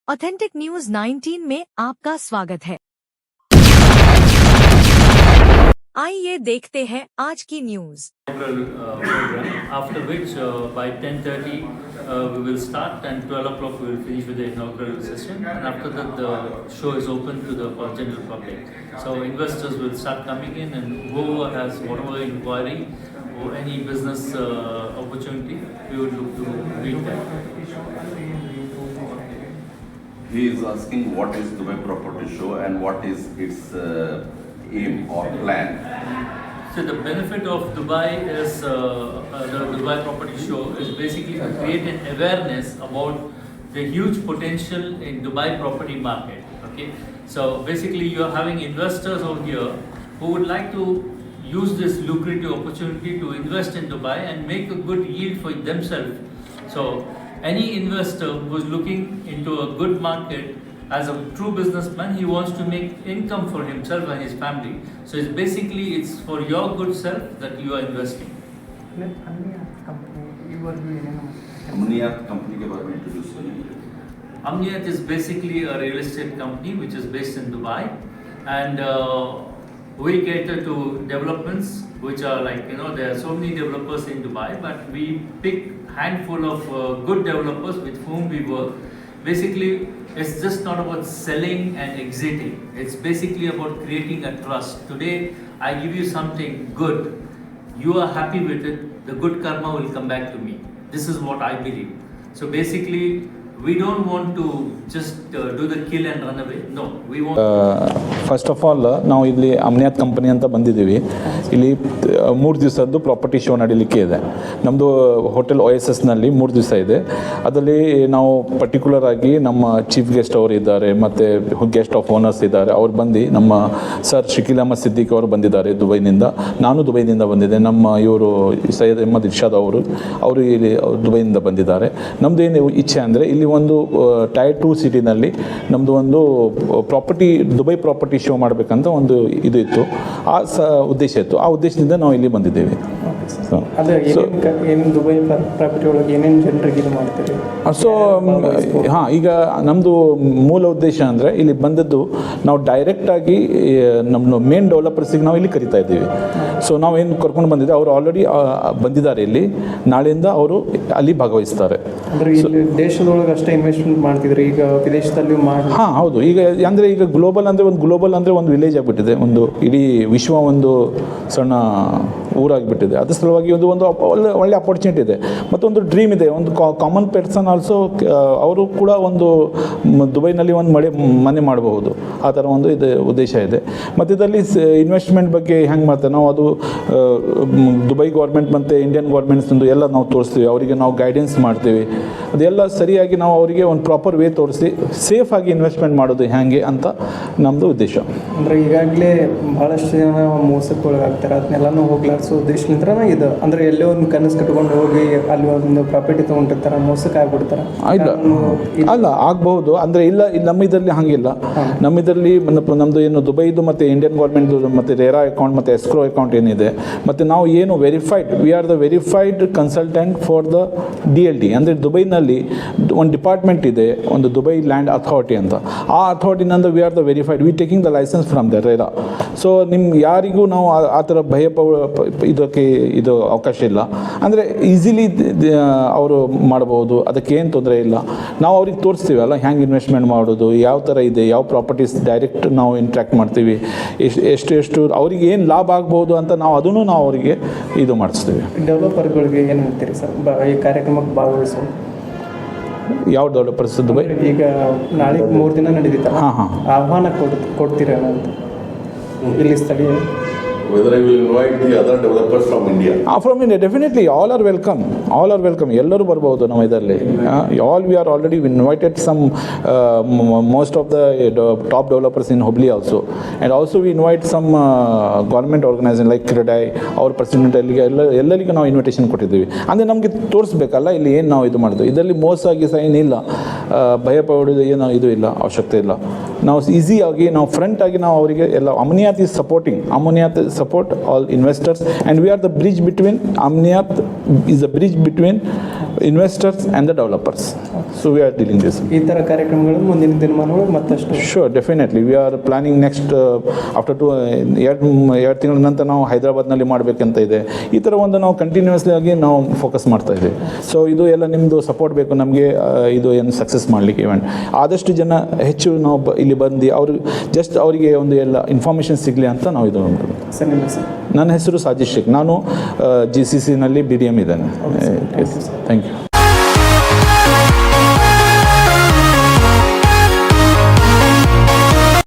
Authentic news 19 में आपका स्वागत है। आइए देखते हैं आज की news. Program, after which by 10:30 we will start and 12 o'clock we will finish with the inaugural session, and after that the show is open to the general public. So investors will start coming in, and whoever has whatever inquiry or any business opportunity, we will look to meet them. He is asking what is Dubai Property Show and what is its aim or plan. So the benefit of Dubai is the Dubai Property Show is basically to create an awareness about the huge potential in Dubai property market. Okay, so basically you are having investors over here who would like to use this lucrative opportunity to invest in Dubai and make a good yield for themselves. So any investor who is looking into a good market, as a true businessman, he wants to make income for himself and his family. So it's for your good self that you are investing. Amniyat company के बारे में introduce करिए. Amniyat is basically a real estate company which is based in Dubai, and we cater to developments which are like, there are so many developers in Dubai, but we pick handful of good developers with whom we work. Basically, it's just not about selling and exiting. It's basically about creating a trust. Today, I give you something good. You are happy with it. The good karma will come back to me. This is what I believe. So basically, we don't want to just do the kill and run away. No, we want. First of all ನಾವು ಇಲ್ಲಿ ಅಮ್ನಿಯಾತ್ company ಅಂತ ಬಂದಿದ್ದೀವಿ. ಇಲ್ಲಿ 3 ದಿವಸದ್ದು property show ನಡೀಲಿಕ್ಕೆ ಇದೆ. ನಮ್ಮದು hotel OSSನಲ್ಲಿ 3 ದಿವಸ ಇದೆ. ಅದರಲ್ಲಿ ನಾವು ಪರ್ಟಿಕ್ಯುಲರ್ ಆಗಿ ನಮ್ಮ ಚೀಫ್ ಗೆಸ್ಟ್ ಅವರು ಇದ್ದಾರೆ, ಮತ್ತು ಗೆಸ್ಟ್ ಆಫ್ ಓನರ್ಸ್ ಇದ್ದಾರೆ. ಅವ್ರು ಬಂದು ನಮ್ಮ ಸರ್ ಶಕೀಲ್ ಅಹಮದ್ ಸಿದ್ದಿಕ್ ಅವರು ಬಂದಿದ್ದಾರೆ ದುಬೈನಿಂದ. ನಾನು ದುಬೈನಿಂದ ಬಂದಿದ್ದೆ. ನಮ್ಮ ಇವರು ಸೈಯದ್ ಅಹಮದ್ ಇರ್ಷಾದ್ ಅವರು ಇಲ್ಲಿ ದುಬೈನಿಂದ ಬಂದಿದ್ದಾರೆ. ನಮ್ಮದು ಏನು ಇಚ್ಛೆ ಅಂದರೆ ಇಲ್ಲಿ ಒಂದು ಟೈರ್ 2 ಸಿಟಿನಲ್ಲಿ ನಮ್ಮದು ಒಂದು ದುಬೈ ಪ್ರಾಪರ್ಟಿ ಶೋ ಮಾಡಬೇಕಂತ ಒಂದು ಇದು ಇತ್ತು, ಉದ್ದೇಶ ಇತ್ತು. ಆ ಉದ್ದೇಶದಿಂದ ನಾವು ಇಲ್ಲಿ ಬಂದಿದ್ದೇವೆ. ದುಬೈ ಪ್ರಾಪರ್ಟಿ ಒಳಗೆ ಏನೇನು ಜನರಿಗೆ ಇದು ಮಾಡ್ತೀರಿ? ಸೊ ಈಗ ನಮ್ಮದು ಮೂಲ ಉದ್ದೇಶ ಅಂದರೆ ಇಲ್ಲಿ ಬಂದದ್ದು ನಾವು ಡೈರೆಕ್ಟಾಗಿ ನಮ್ಮ ಮೇನ್ ಡೆವಲಪರ್ಸಿಗೆ ನಾವು ಇಲ್ಲಿ ಕರಿತಾ ಇದ್ದೀವಿ. ಸೊ ನಾವೇನು ಕರ್ಕೊಂಡು ಬಂದಿದ್ದೆ, ಅವರು ಆಲ್ರೆಡಿ ಬಂದಿದ್ದಾರೆ ಇಲ್ಲಿ. ನಾಳೆಯಿಂದ ಅವರು ಅಲ್ಲಿ ಭಾಗವಹಿಸ್ತಾರೆ. ಅಂದರೆ ಇಲ್ಲಿ ದೇಶದೊಳಗೆ ಅಷ್ಟೇ ಇನ್ವೆಸ್ಟ್ಮೆಂಟ್ ಮಾಡ್ತಿದ್ರು, ಈಗ ವಿದೇಶದಲ್ಲಿ ಹೌದು. ಈಗ ಗ್ಲೋಬಲ್ ಅಂದರೆ ಒಂದು ವಿಲೇಜ್ ಆಗಿಬಿಟ್ಟಿದೆ, ಒಂದು ಇಡೀ ವಿಶ್ವ ಒಂದು ಸಣ್ಣ ಊರಾಗಿಬಿಟ್ಟಿದೆ. ಅದ್ರ ಸಲುವಾಗಿ ಒಂದು ಒಳ್ಳೆ ಅಪರ್ಚುನಿಟಿ ಇದೆ, ಮತ್ತೊಂದು ಡ್ರೀಮ್ ಇದೆ. ಒಂದು ಕಾಮನ್ ಪರ್ಸನ್ ಆಲ್ಸೋ ಅವರು ಕೂಡ ಒಂದು ದುಬೈನಲ್ಲಿ ಒಂದು ಮನೆ ಮಾಡಬಹುದು, ಆ ಥರ ಒಂದು ಇದು ಉದ್ದೇಶ ಇದೆ. ಮತ್ತು ಇದರಲ್ಲಿ ಇನ್ವೆಸ್ಟ್ಮೆಂಟ್ ಬಗ್ಗೆ ಹೆಂಗೆ ಮಾಡ್ತಾರೆ ನಾವು, ಅದು ದುಬೈ ಗೌರ್ಮೆಂಟ್ ಮತ್ತು ಇಂಡಿಯನ್ ಗೌರ್ಮೆಂಟ್ಸ್ದು ಎಲ್ಲ ನಾವು ತೋರಿಸ್ತೀವಿ. ಅವರಿಗೆ ನಾವು ಗೈಡೆನ್ಸ್ ಮಾಡ್ತೀವಿ. ಅದೆಲ್ಲ ಸರಿಯಾಗಿ ನಾವು ಅವರಿಗೆ ಒಂದು ಪ್ರಾಪರ್ ವೇ ತೋರಿಸಿ ಸೇಫಾಗಿ ಇನ್ವೆಸ್ಟ್ಮೆಂಟ್ ಮಾಡೋದು ಹೇಗೆ ಅಂತ ನಮ್ಮದು ಉದ್ದೇಶ. ಅಂದರೆ ಈಗಾಗಲೇ ಭಾಳಷ್ಟು ಜನ ಮೋಸಕ್ಕೆ ಒಳಗಾಗ್ತಾರೆ, ಅದನ್ನೆಲ್ಲನೂ ಹೋಗ್ಲಾಡಿಸೋ ಉದ್ದೇಶಲಿಂದ ಇದು. ಅಂದರೆ ಎಲ್ಲೋ ಒಂದು ಕನಸು ಕಟ್ಕೊಂಡು ಹೋಗಿ ಅಲ್ಲಿ ಒಂದು ಪ್ರಾಪರ್ಟಿ ತೊಗೊಂಡಿರ್ತಾರೆ, ಮೋಸಕ್ಕೆ ಆಗ್ಬಿಡ್ತಾರೆ. ಅಲ್ಲ, ಆಗ್ಬಹುದು. ಅಂದರೆ ಇಲ್ಲ, ನಮ್ಮ ಇದರಲ್ಲಿ ಹಾಗಿಲ್ಲ. ನಮ್ಮ ಇದರಲ್ಲಿ ನಮ್ಮದು ಏನು ದುಬೈದು ಮತ್ತು ಇಂಡಿಯನ್ ಗೌರ್ಮೆಂಟ್ದು ಮತ್ತು ರೇರಾ ಅಕೌಂಟ್ ಮತ್ತು ಎಸ್ಕ್ರೋ ಅಕೌಂಟ್ ಏನಿದೆ, ಮತ್ತು ನಾವು ಏನು V are the verified consultant for the DLT. ಅಂದರೆ ದುಬೈನಲ್ಲಿ ಒಂದು ಡಿಪಾರ್ಟ್ಮೆಂಟ್ ಇದೆ, ಒಂದು ದುಬೈ ಲ್ಯಾಂಡ್ ಅಥಾರಿಟಿ ಅಂತ. ಆ ಅಥಾರಿಟಿನಿಂದ we are the verified, we taking the license from the RERA. So ಯಾರಿಗೂ ನಾವು ಆ ಥರ ಇದು ಅವಕಾಶ ಇಲ್ಲ. ಅಂದರೆ ಈಸಿಲಿ ಅವರು ಮಾಡಬಹುದು, ಅದಕ್ಕೆ ಏನು ತೊಂದರೆ ಇಲ್ಲ. ನಾವು ಅವ್ರಿಗೆ ತೋರಿಸ್ತೀವಲ್ಲ ಹೆಂಗೆ ಇನ್ವೆಸ್ಟ್ಮೆಂಟ್ ಮಾಡೋದು, ಯಾವ ಥರ ಇದೆ, ಯಾವ ಪ್ರಾಪರ್ಟೀಸ್ ಡೈರೆಕ್ಟ್ ನಾವು ಇಂಟ್ರ್ಯಾಕ್ಟ್ ಮಾಡ್ತೀವಿ, ಎಷ್ಟು ಅವ್ರಿಗೆ ಏನು ಲಾಭ ಆಗ್ಬೋದು ಅಂತ ಅದನ್ನು ನಾವು ಅವರಿಗೆ ಇದು ಮಾಡಿಸ್ತೀವಿ. ಡೆವಲಪರ್ಗಳಿಗೆ ಏನು ಹೇಳ್ತೀರಿ ಸರ್ ಈ ಕಾರ್ಯಕ್ರಮಕ್ಕೆ ಭಾಗವಹಿಸೋದು? ಯಾವ ಡೆವಲಪರ್ಸ್ ದುಬೈ ಈಗ ನಾಳೆ 3 ದಿನ ನಡೀತಲ್ಲ, ಆಹ್ವಾನ ಕೊಡ್ತೀರಾ ಅಂತ ಇಲ್ಲಿ ಸ್ಥಳೀಯ? Whether I will invite the other developers from India? From India, definitely. All are welcome. ಎಲ್ಲರೂ ಬರ್ಬೋದು ನಮ್ಮ ಇದರಲ್ಲಿ. We are already invited some most of the top developers in Hubli also, and also we invite some government organization like Credai, our president ಎಲ್ಲರಿಗೂ ನಾವು invitation ಕೊಟ್ಟಿದ್ದೀವಿ. ಅಂದರೆ ನಮಗೆ ತೋರಿಸ್ಬೇಕಲ್ಲ ಇಲ್ಲಿ ಏನು ನಾವು ಇದು ಮಾಡೋದು. ಇದರಲ್ಲಿ ಮೋಸ ಏನಿಲ್ಲ, ಭಯ ಪಡೋದು ಏನು ಇದು ಇಲ್ಲ, ಅವಶ್ಯಕತೆ ಇಲ್ಲ. ನಾವು ಈಸಿಯಾಗಿ ನಾವು ಫ್ರಂಟಾಗಿ ನಾವು ಅವರಿಗೆ ಎಲ್ಲ Omniyat is supporting, Omniyat support all investors and we are the bridge between, Omniyat is the bridge between investors and the developers. So we are dealing this. ಈ ಥರ ಕಾರ್ಯಕ್ರಮಗಳು ಮುಂದಿನ ದಿನಮಾನಗಳು ಮತ್ತಷ್ಟು sure, definitely we are planning next after ಎರಡು ತಿಂಗಳ ನಂತರ ನಾವು ಹೈದರಾಬಾದ್ನಲ್ಲಿ ಮಾಡಬೇಕಂತ ಇದೆ. ಈ ಥರ ಒಂದು ನಾವು ಕಂಟಿನ್ಯೂಸ್ಲಿ ಆಗಿ ನಾವು ಫೋಕಸ್ ಮಾಡ್ತಾ ಇದ್ದೀವಿ. ಸೊ ಇದು ಎಲ್ಲ ನಿಮ್ಮದು ಸಪೋರ್ಟ್ ಬೇಕು ನಮಗೆ, ಇದು ಏನು ಸಕ್ಸಸ್ ಮಾಡಲಿಕ್ಕೆ ಇವೆಂಟ್. ಆದಷ್ಟು ಜನ ಹೆಚ್ಚು ನಾವು ಇಲ್ಲಿ ಬಂದು ಅವ್ರಿಗೆ ಜಸ್ಟ್ ಅವರಿಗೆ ಒಂದು ಎಲ್ಲ ಇನ್ಫಾರ್ಮೇಷನ್ ಸಿಗಲಿ ಅಂತ ನಾವು ಇದು ಮಾಡ್ತೀವಿ. ಸರ್ ನಿಮ್ಮ ಸರ್? ನನ್ನ ಹೆಸರು ಸಾಜಿದ್ ಶೇಖ್, ನಾನು GCCನಲ್ಲಿ BDM ಇದ್ದೇನೆ. Thank you.